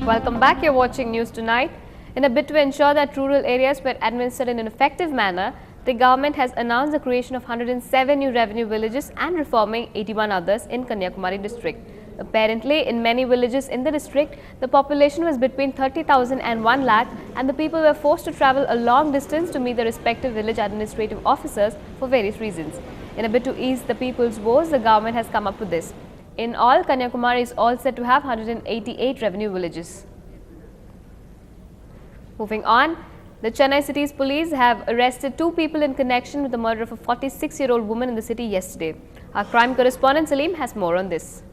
Welcome back. You're watching News Tonight. In a bid to ensure that rural areas were administered in an effective manner, the government has announced the creation of 107 new revenue villages and reforming 81 others in Kanyakumari district. Apparently, in many villages in the district, the population was between 30,000 and 1 lakh, and the people were forced to travel a long distance to meet the respective village administrative officers for various reasons. In a bid to ease the people's woes, the government has come up with this. In all, Kanyakumari is all set to have 188 revenue villages. Moving on, the Chennai city's police have arrested 2 people in connection with the murder of a 46-year-old woman in the city yesterday. Our crime correspondent Salim has more on this.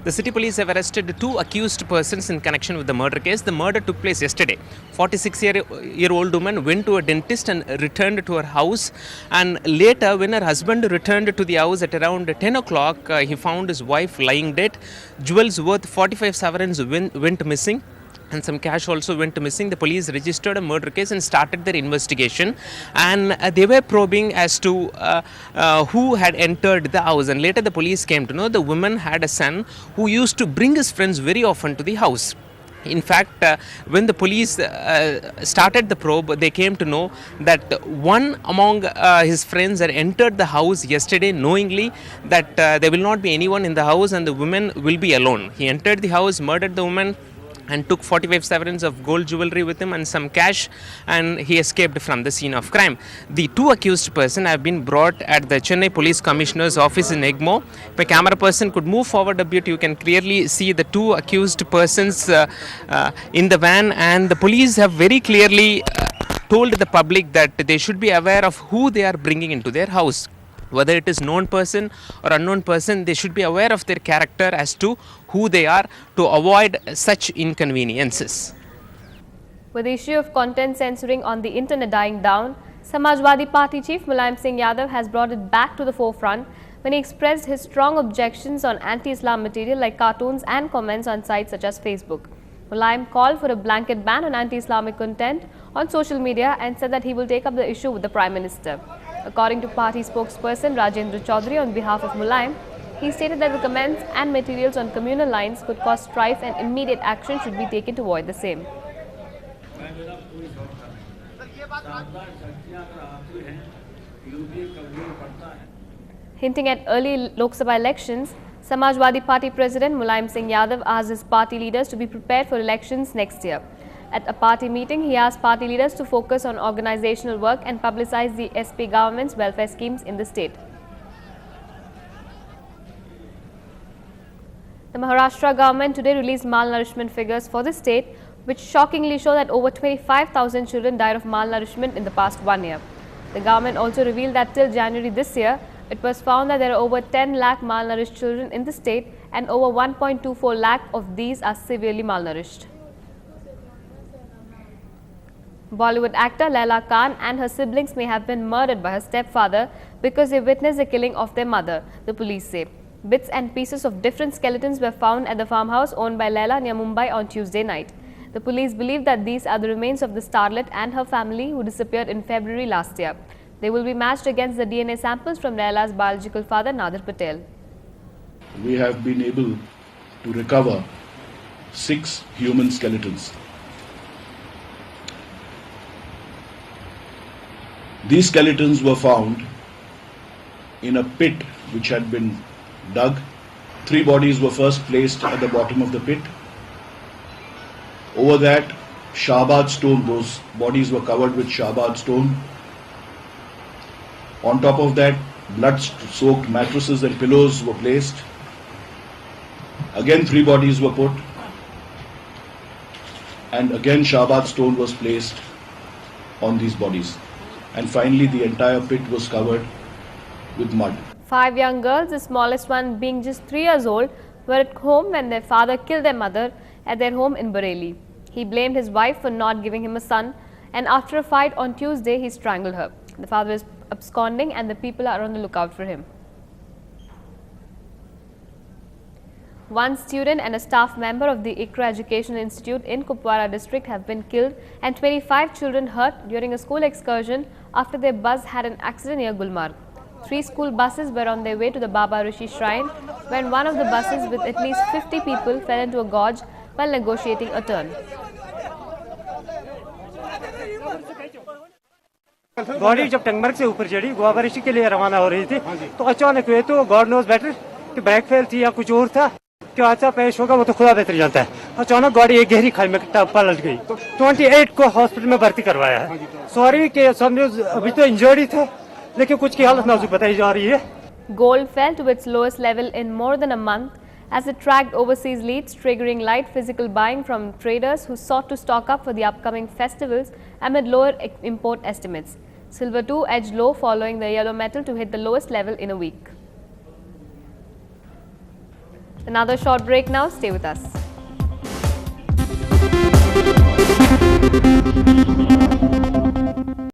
The city police have arrested 2 accused persons in connection with the murder case. The murder took place yesterday. 46-year-old woman went to a dentist and returned to her house, and later when her husband returned to the house at around 10 o'clock, he found his wife lying dead. Jewels worth 45 sovereigns went missing, and some cash also went missing. The police registered a murder case and started their investigation, and they were probing as to who had entered the house. And later the police came to know the woman had a son who used to bring his friends very often to the house. In fact, when the police started the probe, they came to know that one among his friends had entered the house yesterday knowingly that there will not be anyone in the house and the woman will be alone. He entered the house, murdered the woman, and took 45 sovereigns of gold jewelry with him and some cash, and he escaped from the scene of crime. The 2 accused persons have been brought at the Chennai Police Commissioner's office in Egmo. If a camera person could move forward a bit, you can clearly see the 2 accused persons in the van, and the police have very clearly told the public that they should be aware of who they are bringing into their house. Whether it is known person or unknown person, they should be aware of their character as to who they are to avoid such inconveniences. With the issue of content censoring on the internet dying down, Samajwadi Party chief Mulayam Singh Yadav has brought it back to the forefront when he expressed his strong objections on anti-Islam material like cartoons and comments on sites such as Facebook. Mulayam called for a blanket ban on anti-Islamic content on social media and said that he will take up the issue with the Prime Minister. According to party spokesperson Rajendra Chaudhary on behalf of Mulayam, he stated that the comments and materials on communal lines could cause strife and immediate action should be taken to avoid the same. Hinting at early Lok Sabha elections, Samajwadi Party President Mulayam Singh Yadav asked his party leaders to be prepared for elections next year. At a party meeting, he asked party leaders to focus on organizational work and publicize the SP government's welfare schemes in the state. The Maharashtra government today released malnourishment figures for the state, which shockingly show that over 25,000 children died of malnourishment in the past 1 year. The government also revealed that till January this year, it was found that there are over 10 lakh malnourished children in the state, and over 1.24 lakh of these are severely malnourished. Bollywood actor Laila Khan and her siblings may have been murdered by her stepfather because they witnessed the killing of their mother, the police say. Bits and pieces of different skeletons were found at the farmhouse owned by Laila near Mumbai on Tuesday night. The police believe that these are the remains of the starlet and her family who disappeared in February last year. They will be matched against the DNA samples from Laila's biological father, Nadir Patel. We have been able to recover 6 human skeletons. These skeletons were found in a pit which had been dug. 3 bodies were first placed at the bottom of the pit. Over that, shahbad stone, those bodies were covered with shahbad stone. On top of that, blood-soaked mattresses and pillows were placed. Again 3 bodies were put, and again shahbad stone was placed on these bodies. And finally the entire pit was covered with mud. 5 young girls, the smallest one being just 3 years old, were at home when their father killed their mother at their home in Bareilly. He blamed his wife for not giving him a son, and after a fight on Tuesday, he strangled her. The father is absconding and the people are on the lookout for him. 1 student and a staff member of the ICRA Education Institute in Kupwara district have been killed and 25 children hurt during a school excursion after their bus had an accident near Gulmarg. 3 school buses were on their way to the Baba Rishi shrine when one of the buses with at least 50 people fell into a gorge while negotiating a turn. गाड़ी जब टंगमर्ग से ऊपर चढ़ी बाबा ऋषि के लिए रवाना हो रही थी तो अचानक हुए तो गॉड नोज बेटर कि ब्रेक फेल थी या कुछ और था क्या हादसा पेश होगा वो तो खुदा बेहतर जानता है। अचानक गाड़ी एक गहरी खाई में पलट गई तो 28 को हॉस्पिटल में भर्ती करवाया है। सॉरी कि समझो अभी तो इंजर्ड थे लेकिन कुछ की हालत नाजुक बताई जा रही है। Gold fell to its lowest level in more than a month as it tracked overseas leads, triggering light physical buying from traders who sought to stock up for the upcoming festivals amid lower import estimates. Silver too edged low following the yellow metal to hit the lowest level in a week. Another short break now, stay with us.